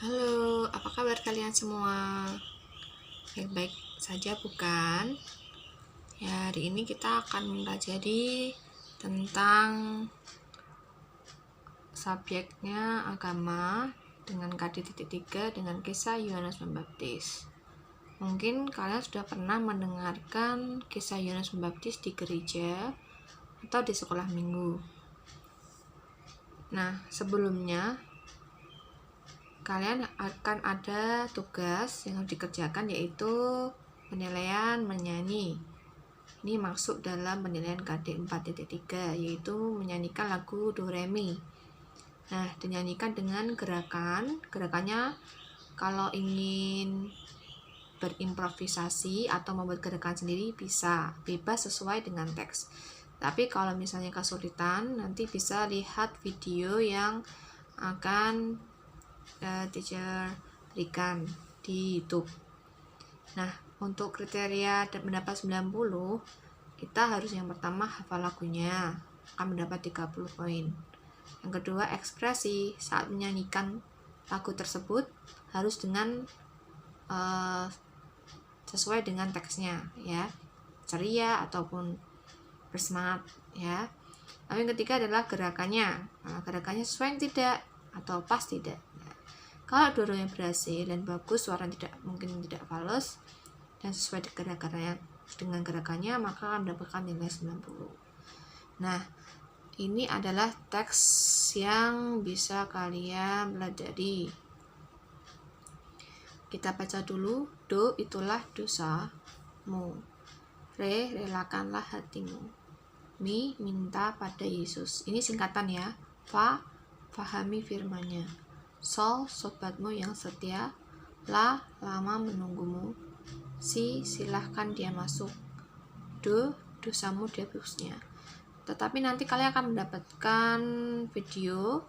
Halo, apa kabar kalian semua? Baik-baik saja bukan? Ya, hari ini kita akan mempelajari tentang subjeknya agama dengan KD.3 dengan kisah Yohanes Pembaptis. Mungkin kalian sudah pernah mendengarkan kisah Yohanes Pembaptis di gereja atau di sekolah minggu. Nah, sebelumnya kalian akan ada tugas yang harus dikerjakan, yaitu penilaian menyanyi. Ini masuk dalam penilaian KD 4.3, yaitu menyanyikan lagu Do Re Mi. Nah, dinyanyikan dengan gerakannya kalau ingin berimprovisasi atau membuat gerakan sendiri bisa, bebas sesuai dengan teks. Tapi kalau misalnya kesulitan, nanti bisa lihat video yang akan teacher berikan di YouTube. Nah, untuk kriteria mendapat 90, kita harus yang pertama hafal lagunya, akan mendapat 30 poin. Yang kedua, ekspresi saat menyanyikan lagu tersebut harus dengan sesuai dengan teksnya, ya, ceria ataupun bersemangat, ya. Lalu yang ketiga adalah gerakannya. Gerakannya sesuai tidak atau pas tidak. Kalau dua-duanya berhasil dan bagus, suara mungkin tidak fals dan sesuai dengan gerakannya, maka akan mendapatkan nilai 90. Nah, ini adalah teks yang bisa kalian pelajari. Kita baca dulu. Do, itulah dosamu. Re, relakanlah hatimu. Mi, minta pada Yesus. Ini singkatan ya. Fa, pahami firman-Nya. Sol, sobatmu yang setia. La, lama menunggumu. Si, silahkan dia masuk. Do, dosamu dihapusnya. Tetapi nanti kalian akan mendapatkan video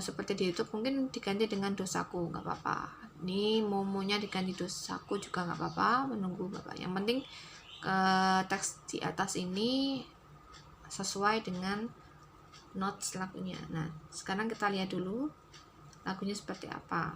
seperti di YouTube, mungkin diganti dengan dosaku, nggak apa-apa. Ini momonya diganti dosaku juga nggak apa-apa, menunggu nggak apa. Yang penting teks di atas ini sesuai dengan notes lagunya. Nah, sekarang kita lihat dulu lagunya seperti apa.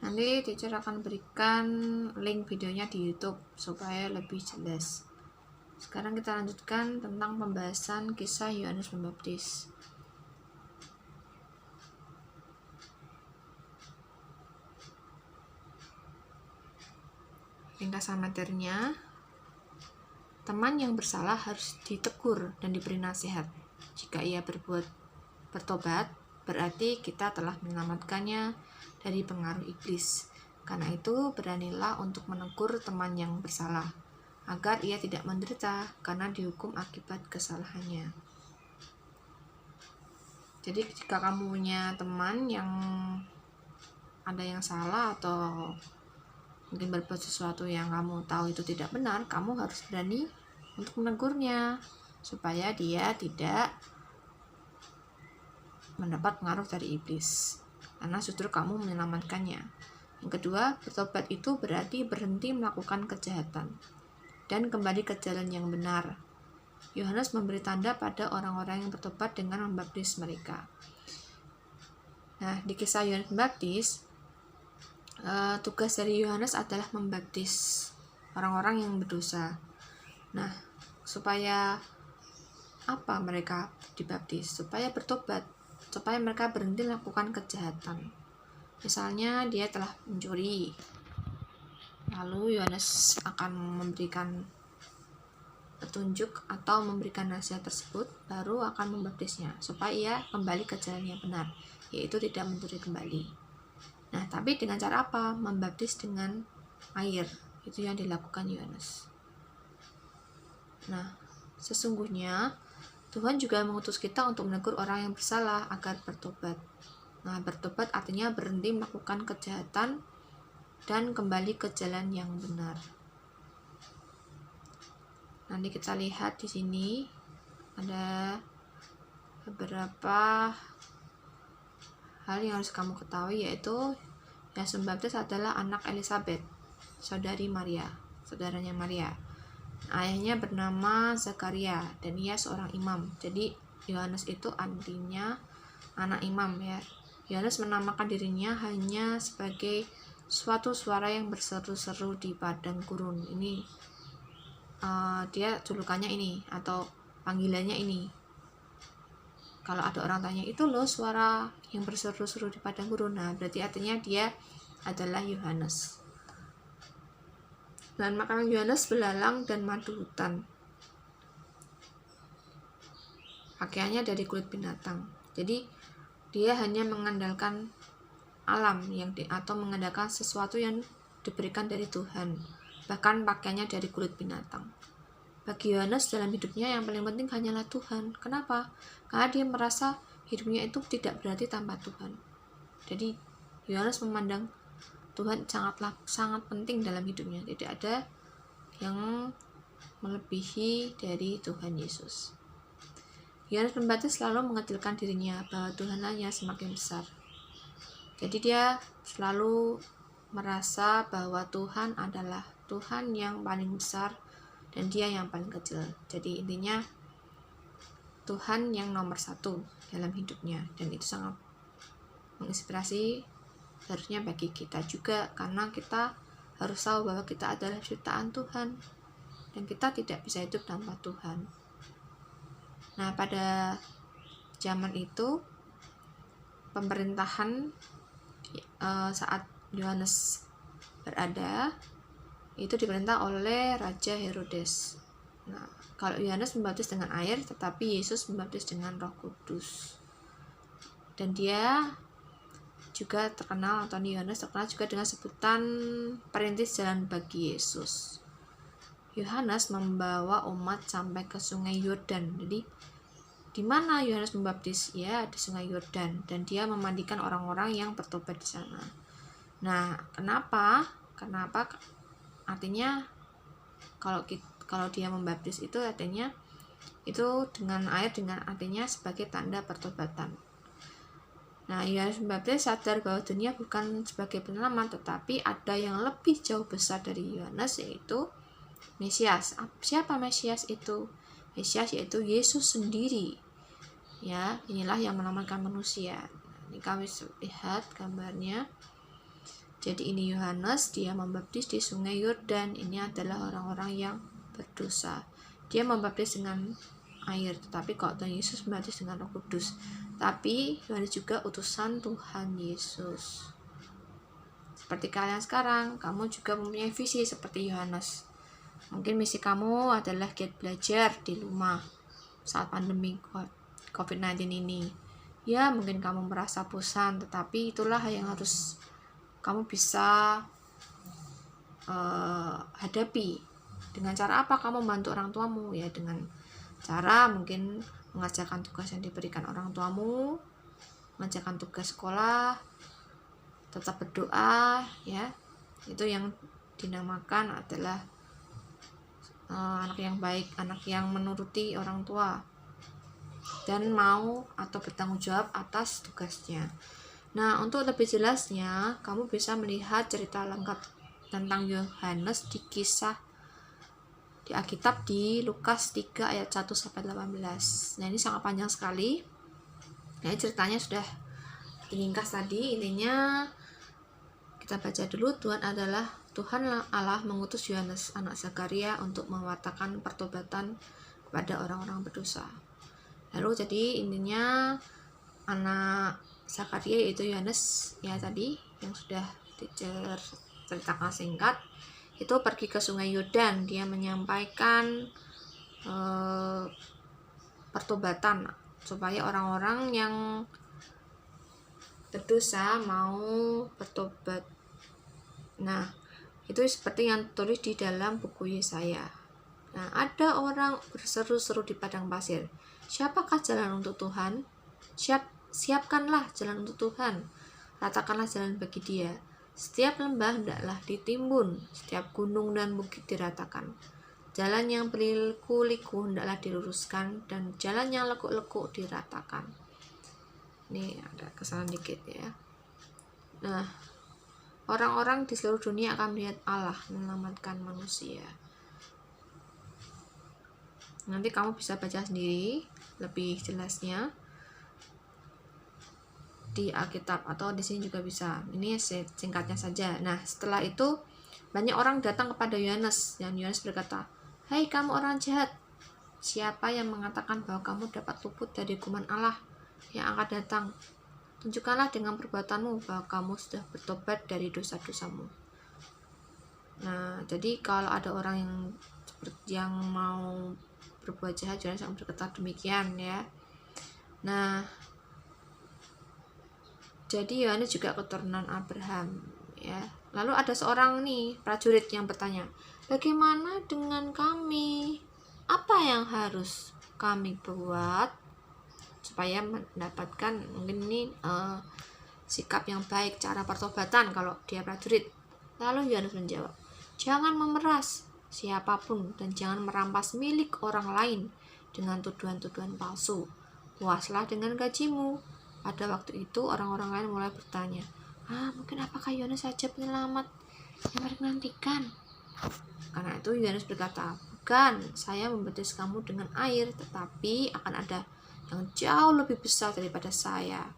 Nanti teacher akan berikan link videonya di YouTube supaya lebih jelas. Sekarang kita lanjutkan tentang pembahasan kisah Yohanes Pembaptis. Ringkasan materinya, teman yang bersalah harus ditegur dan diberi nasihat. Jika ia bertobat, berarti kita telah menyelamatkannya dari pengaruh iblis. Karena itu, beranilah untuk menegur teman yang bersalah, agar ia tidak menderita karena dihukum akibat kesalahannya. Jadi, jika kamu punya teman yang ada yang salah atau mungkin berbuat sesuatu yang kamu tahu itu tidak benar, kamu harus berani untuk menegurnya supaya dia tidak mendapat pengaruh dari iblis, karena justru kamu menyelamatkannya. Yang kedua, bertobat itu berarti berhenti melakukan kejahatan dan kembali ke jalan yang benar. Yohanes memberi tanda pada orang-orang yang bertobat dengan membaptis mereka. Nah, di kisah Yohanes Pembaptis, tugas dari Yohanes adalah membaptis orang-orang yang berdosa. Nah, supaya apa mereka dibaptis? Supaya bertobat, supaya mereka berhenti melakukan kejahatan. Misalnya dia telah mencuri, Lalu Yohanes akan memberikan petunjuk atau memberikan nasihat tersebut, baru akan membaptisnya supaya ia kembali ke jalan yang benar, yaitu tidak mencuri kembali. Nah, tapi dengan cara apa? Membaptis dengan air. Itu yang dilakukan Yohanes. Nah, sesungguhnya Tuhan juga mengutus kita untuk menegur orang yang bersalah agar bertobat. Nah, bertobat artinya berhenti melakukan kejahatan dan kembali ke jalan yang benar. Nanti kita lihat di sini ada beberapa hal yang harus kamu ketahui, yaitu Yohanes Pembaptis adalah anak Elizabeth, saudaranya Maria. Ayahnya bernama Zakaria dan ia seorang imam. Jadi Yohanes itu artinya anak imam ya. Yohanes menamakan dirinya hanya sebagai suatu suara yang berseru-seru di padang gurun. Ini dia julukannya ini atau panggilannya ini. Kalau ada orang tanya, itu loh suara yang berseru-seru di padang gurun, nah berarti artinya dia adalah Yohanes. Dan makanan Yohanes belalang dan madu hutan. Pakaiannya dari kulit binatang. Jadi dia hanya mengandalkan alam atau mengandalkan sesuatu yang diberikan dari Tuhan. Bahkan pakaiannya dari kulit binatang. Bagi Yohanes dalam hidupnya yang paling penting hanyalah Tuhan. Kenapa? Karena dia merasa hidupnya itu tidak berarti tanpa Tuhan. Jadi Yohanes memandang Tuhan sangat penting dalam hidupnya. Tidak ada yang melebihi dari Tuhan Yesus. Yohanes Pembaptis selalu mengecilkan dirinya bahwa Tuhanlah yang semakin besar. Jadi dia selalu merasa bahwa Tuhan adalah Tuhan yang paling besar dan dia yang paling kecil. Jadi intinya Tuhan yang nomor satu dalam hidupnya, dan itu sangat menginspirasi harusnya bagi kita juga, karena kita harus tahu bahwa kita adalah ciptaan Tuhan dan kita tidak bisa hidup tanpa Tuhan. Nah, pada zaman itu pemerintahan saat Yohanes berada itu diperintah oleh Raja Herodes. Nah, kalau Yohanes membaptis dengan air, tetapi Yesus membaptis dengan Roh Kudus. Dan dia juga terkenal, atau Yohanes terkenal juga dengan sebutan perintis jalan bagi Yesus. Yohanes membawa umat sampai ke Sungai Yordan. Jadi di mana Yohanes membaptis? Ya, di Sungai Yordan, dan dia memandikan orang-orang yang bertobat di sana. Nah, kenapa? Artinya kalau dia membaptis itu artinya itu dengan air, dengan artinya sebagai tanda pertobatan. Nah, Yohanes Pembaptis sadar bahwa dunia bukan sebagai penyelamat, tetapi ada yang lebih jauh besar dari Yohanes, yaitu Mesias. Siapa Mesias itu? Mesias yaitu Yesus sendiri. Ya, inilah yang menyelamatkan manusia. Ini kami lihat gambarnya. Jadi ini Yohanes, dia membaptis di Sungai Yordan. Ini adalah orang-orang yang berdosa. Dia membaptis dengan air, tetapi kalau Tuhan Yesus membaptis dengan Roh Kudus. Tapi Yohanes juga utusan Tuhan Yesus. Seperti kalian sekarang, kamu juga mempunyai visi seperti Yohanes. Mungkin misi kamu adalah giat belajar di rumah saat pandemi COVID-19 ini. Ya, mungkin kamu merasa bosan, tetapi itulah yang harus kamu bisa hadapi. Dengan cara apa kamu membantu orang tuamu? Ya, dengan cara mungkin mengerjakan tugas yang diberikan orang tuamu, mengerjakan tugas sekolah, tetap berdoa, ya. Itu yang dinamakan adalah anak yang baik, anak yang menuruti orang tua dan mau atau bertanggung jawab atas tugasnya. Nah, untuk lebih jelasnya, kamu bisa melihat cerita lengkap tentang Yohanes di kisah di Alkitab di Lukas 3 ayat 1-18. Nah, ini sangat panjang sekali. Nah, ceritanya sudah diringkas tadi. Intinya kita baca dulu. Tuhan Allah mengutus Yohanes anak Zakaria untuk mewartakan pertobatan kepada orang-orang berdosa. Lalu jadi intinya anak Zakaria yaitu Yohanes ya tadi yang sudah diceritakan singkat. itu pergi ke Sungai Yordan, dia menyampaikan pertobatan supaya orang-orang yang berdosa mau bertobat. Nah, itu seperti yang tulis di dalam buku Yesaya. Nah, ada orang berseru-seru di padang pasir, siapakah jalan untuk Tuhan? Siapkanlah jalan untuk Tuhan, ratakanlah jalan bagi Dia. Setiap lembah hendaklah ditimbun, setiap gunung dan bukit diratakan. Jalan yang berliku-liku hendaklah diluruskan, dan jalan yang lekuk-lekuk diratakan. Ini ada kesalahan dikit ya. Nah, orang-orang di seluruh dunia akan melihat Allah menyelamatkan manusia. Nanti kamu bisa baca sendiri lebih jelasnya di Alkitab, atau di sini juga bisa. Ini singkatnya saja. Nah, setelah itu banyak orang datang kepada Yohanes, dan Yohanes berkata, "Hai kamu orang jahat, siapa yang mengatakan bahwa kamu dapat luput dari hukuman Allah yang akan datang? Tunjukkanlah dengan perbuatanmu bahwa kamu sudah bertobat dari dosa-dosamu." Nah, jadi kalau ada orang yang mau berbuat jahat, Yohanes yang berkata demikian ya. Nah, jadi Yohanes juga keturunan Abraham ya. Lalu ada seorang prajurit yang bertanya, "Bagaimana dengan kami? Apa yang harus kami buat supaya mendapatkan mungkin sikap yang baik, cara pertobatan?" kalau dia prajurit. Lalu Yohanes menjawab, "Jangan memeras siapapun dan jangan merampas milik orang lain dengan tuduhan-tuduhan palsu. Puaslah dengan gajimu." Pada waktu itu orang-orang lain mulai bertanya, mungkin apakah Yohanes saja penyelamat yang mereka nantikan? Karena itu Yohanes berkata, "Bukan, saya membaptis kamu dengan air, tetapi akan ada yang jauh lebih besar daripada saya,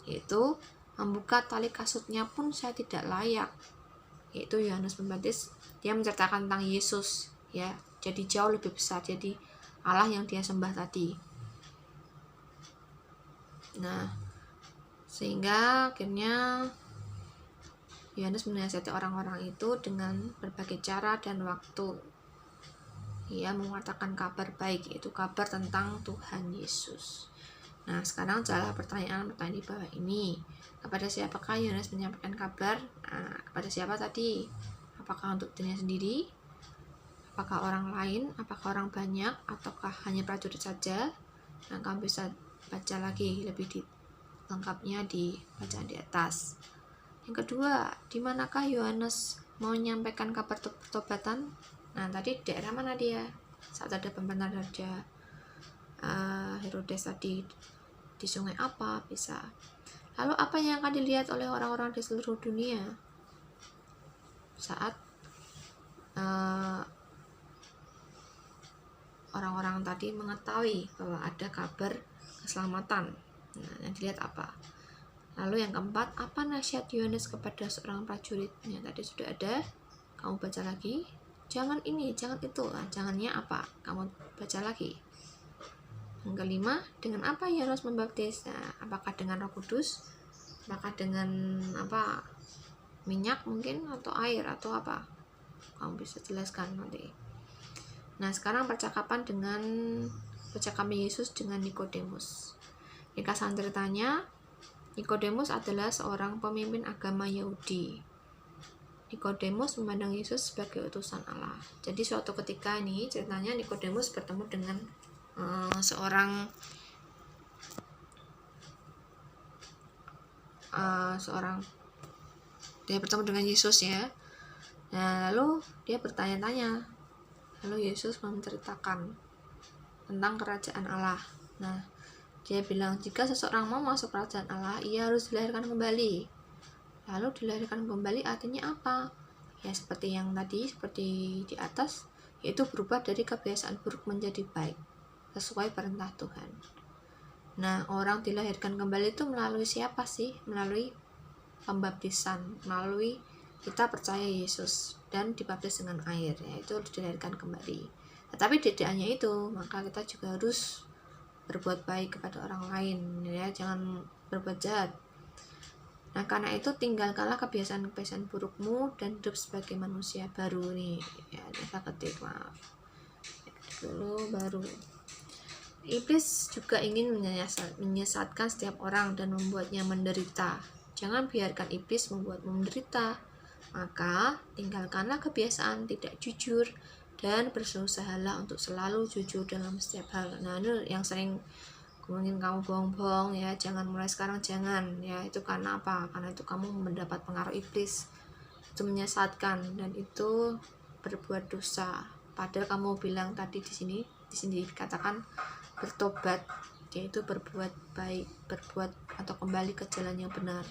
yaitu membuka tali kasutnya pun saya tidak layak." Yaitu Yohanes Pembaptis, dia menceritakan tentang Yesus ya, jadi jauh lebih besar, jadi Allah yang dia sembah tadi. Nah, sehingga akhirnya Yohanes menasihati orang-orang itu dengan berbagai cara dan waktu. Ia mengatakan kabar baik, yaitu kabar tentang Tuhan Yesus. Nah, sekarang adalah pertanyaan di bawah ini. Kepada siapakah Yohanes menyampaikan kabar? Nah, kepada siapa tadi? Apakah untuk dirinya sendiri? Apakah orang lain? Apakah orang banyak? Ataukah hanya prajurit saja? Nah, kamu bisa baca lagi lebih lengkapnya di bacaan di atas. Yang kedua, di manakah Yohanes mau menyampaikan kabar pertobatan? Nah, tadi daerah mana dia? Saat ada pembenar raja Herodes tadi, di sungai apa bisa. Lalu apa yang akan dilihat oleh orang-orang di seluruh dunia saat orang-orang tadi mengetahui bahwa ada kabar keselamatan? Nah, yang dilihat apa? Lalu yang keempat, apa nasihat Yohanes kepada seorang prajurit? Yang tadi sudah ada, kamu baca lagi. Jangan ini, jangan itu. Nah, jangannya apa? Kamu baca lagi. Yang kelima, dengan apa Yohanes membaptis? Nah, apakah dengan Roh Kudus? Apakah dengan minyak mungkin, atau air, atau apa? Kamu bisa jelaskan nanti. Nah, sekarang percakapan Yesus dengan Nikodemus. Ringkasan ceritanya, Nikodemus adalah seorang pemimpin agama Yahudi. Nikodemus memandang Yesus sebagai utusan Allah. Jadi suatu ketika ini ceritanya Nikodemus bertemu dengan dia bertemu dengan Yesus ya. Nah, lalu dia bertanya-tanya. Lalu Yesus menceritakan tentang kerajaan Allah. Nah, dia bilang, jika seseorang mau masuk kerajaan Allah, ia harus dilahirkan kembali. Lalu dilahirkan kembali artinya apa? Ya seperti yang tadi, seperti di atas, yaitu berubah dari kebiasaan buruk menjadi baik, sesuai perintah Tuhan. Nah, orang dilahirkan kembali itu melalui siapa sih? Melalui pembaptisan, melalui kita percaya Yesus dan dibaptis dengan air, yaitu dilahirkan kembali. Tetapi tidak hanya itu, maka kita juga harus berbuat baik kepada orang lain ya, jangan berbuat jahat. Nah, karena itu tinggalkanlah kebiasaan-kebiasaan burukmu dan hidup sebagai manusia baru nih. Ya, saya ketik maaf. Dulu baru. Iblis juga ingin menyesatkan setiap orang dan membuatnya menderita. Jangan biarkan iblis membuatmu menderita. Maka tinggalkanlah kebiasaan tidak jujur dan berusahalah untuk selalu jujur dalam setiap hal. Nah, ini yang sering mungkin kamu bohong-bohong ya, jangan mulai sekarang, jangan ya. Itu karena apa? Karena itu kamu mendapat pengaruh iblis. Itu menyesatkan dan itu berbuat dosa. Padahal kamu bilang tadi di sini dikatakan bertobat, yaitu berbuat baik, berbuat atau kembali ke jalan yang benar.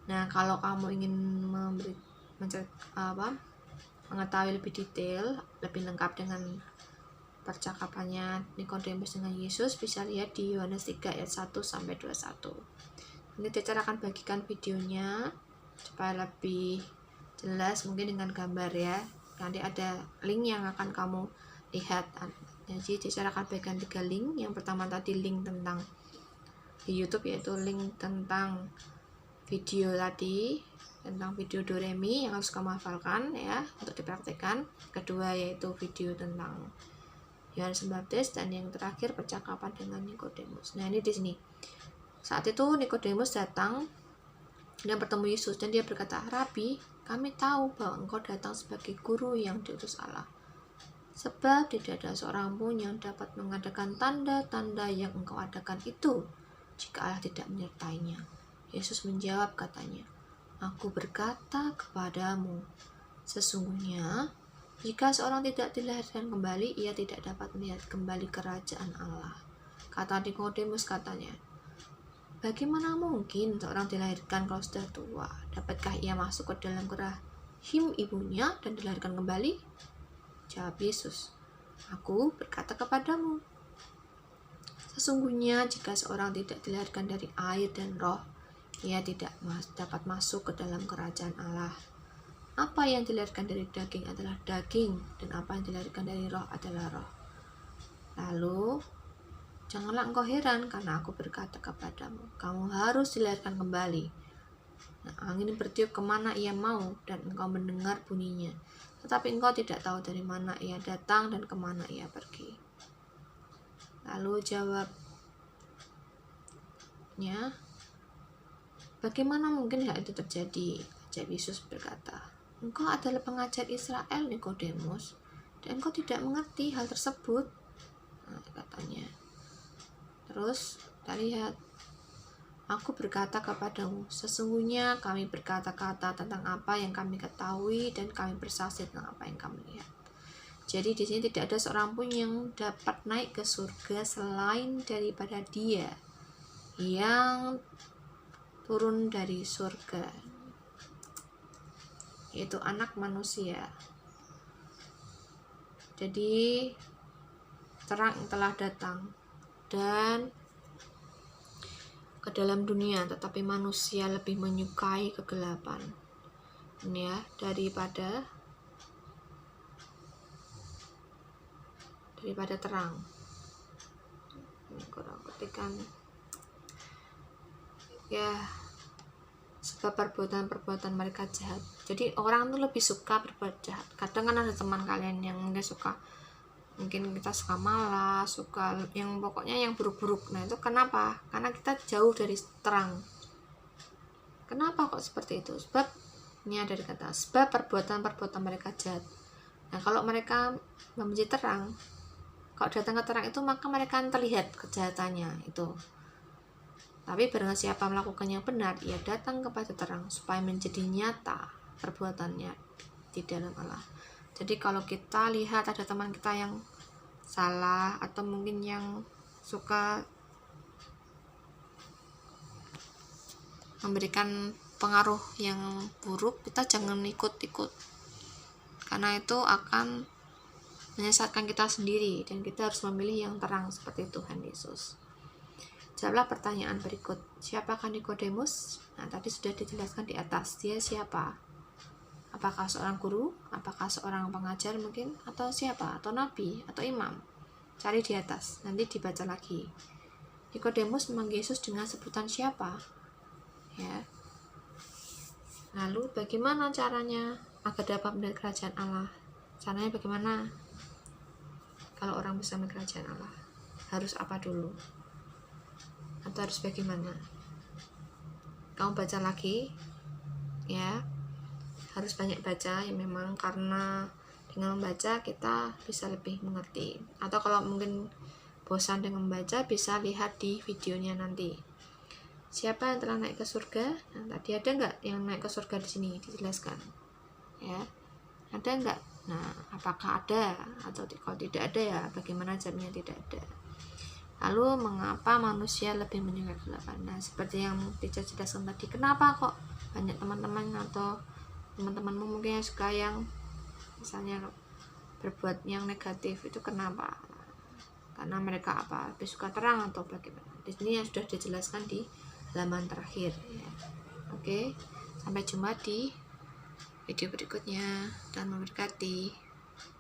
Nah, kalau kamu ingin mengetahui lebih detail, lebih lengkap dengan percakapannya Nikodemus dengan Yesus, bisa lihat di Yohanes 3 ayat 1 sampai 21. Ini Teacher akan bagikan videonya supaya lebih jelas, mungkin dengan gambar ya. Nanti ada link yang akan kamu lihat. Jadi Teacher akan bagikan 3 link. Yang pertama tadi link tentang di YouTube, yaitu link tentang video tadi, tentang video Doremi yang harus kamu hafalkan ya untuk dipraktekkan. Kedua yaitu video tentang Yohanes Pembaptis, dan yang terakhir percakapan dengan Nikodemus. Nah, ini di sini. Saat itu Nikodemus datang dan bertemu Yesus, dan dia berkata, "Rabi, kami tahu bahwa engkau datang sebagai guru yang diutus Allah. Sebab tidak ada seorang pun yang dapat mengadakan tanda-tanda yang engkau adakan itu jika Allah tidak menyertainya." Yesus menjawab katanya, "Aku berkata kepadamu, sesungguhnya jika seorang tidak dilahirkan kembali, ia tidak dapat melihat kembali kerajaan Allah." Kata Nikodemus katanya, "Bagaimana mungkin seorang dilahirkan kalau sudah tua? Dapatkah ia masuk ke dalam rahim ibunya dan dilahirkan kembali?" Jawab Yesus, "Aku berkata kepadamu, sesungguhnya jika seorang tidak dilahirkan dari air dan roh, ia tidak dapat masuk ke dalam kerajaan Allah. Apa yang dilahirkan dari daging adalah daging, dan apa yang dilahirkan dari roh adalah roh. Lalu, janganlah engkau heran karena aku berkata kepadamu, kamu harus dilahirkan kembali. Nah, angin bertiup kemana ia mau, dan engkau mendengar bunyinya, tetapi engkau tidak tahu dari mana ia datang dan kemana ia pergi." Lalu jawabnya, "Bagaimana mungkin hal itu terjadi?" Jawab Yesus berkata, "Engkau adalah pengajar Israel, Nikodemus, dan engkau tidak mengerti hal tersebut." Nah, katanya. Terus kita lihat, "Aku berkata kepadamu, sesungguhnya kami berkata-kata tentang apa yang kami ketahui dan kami bersaksi tentang apa yang kami lihat." Jadi di sini tidak ada seorang pun yang dapat naik ke surga selain daripada Dia yang turun dari surga, yaitu Anak Manusia. Jadi terang telah datang dan ke dalam dunia, tetapi manusia lebih menyukai kegelapan ini ya daripada terang. Ini kurang ketikan ya, sebab perbuatan mereka jahat. Jadi orang tuh lebih suka berbuat jahat. Kadang kan ada teman kalian yang mungkin kita suka malas, suka yang pokoknya yang buruk-buruk. Nah, itu kenapa? Karena kita jauh dari terang. Kenapa kok seperti itu? Sebab ini ada kata, sebab perbuatan mereka jahat. Nah, kalau mereka membenci terang, kalau datang ke terang itu, maka mereka akan terlihat kejahatannya itu. Tapi barang siapa melakukan yang benar, ia datang kepada terang supaya menjadi nyata perbuatannya di dalam Allah. Jadi kalau kita lihat ada teman kita yang salah atau mungkin yang suka memberikan pengaruh yang buruk, kita jangan ikut-ikut, karena itu akan menyesatkan kita sendiri, dan kita harus memilih yang terang seperti Tuhan Yesus. Jawablah pertanyaan berikut, siapakah Nikodemus? Nah, tadi sudah dijelaskan di atas, dia siapa? Apakah seorang guru? Apakah seorang pengajar mungkin? Atau siapa? Atau nabi? Atau imam? Cari di atas, nanti dibaca lagi. Nikodemus memanggil Yesus dengan sebutan siapa? Ya, Lalu bagaimana caranya agar dapat melihat kerajaan Allah? Caranya bagaimana? Kalau orang bisa melihat kerajaan Allah, harus apa dulu? Atau harus bagaimana? Kamu baca lagi ya, harus banyak baca ya, memang karena dengan membaca kita bisa lebih mengerti. Atau kalau mungkin bosan dengan membaca, bisa lihat di videonya nanti. Siapa yang telah naik ke surga? Nah, tadi ada nggak yang naik ke surga di sini dijelaskan? Ya, ada nggak? Nah, apakah ada atau kalau tidak ada ya bagaimana jawabnya tidak ada. Lalu mengapa manusia lebih menyukai kegelapan? Nah, seperti yang teacher jelaskan tadi, kenapa kok banyak teman-teman atau teman-temanmu mungkin yang suka yang misalnya berbuat yang negatif itu kenapa? Karena mereka apa? Lebih suka terang atau bagaimana? Di sini yang sudah dijelaskan di halaman terakhir ya. Oke, sampai jumpa di video berikutnya dan memberkati.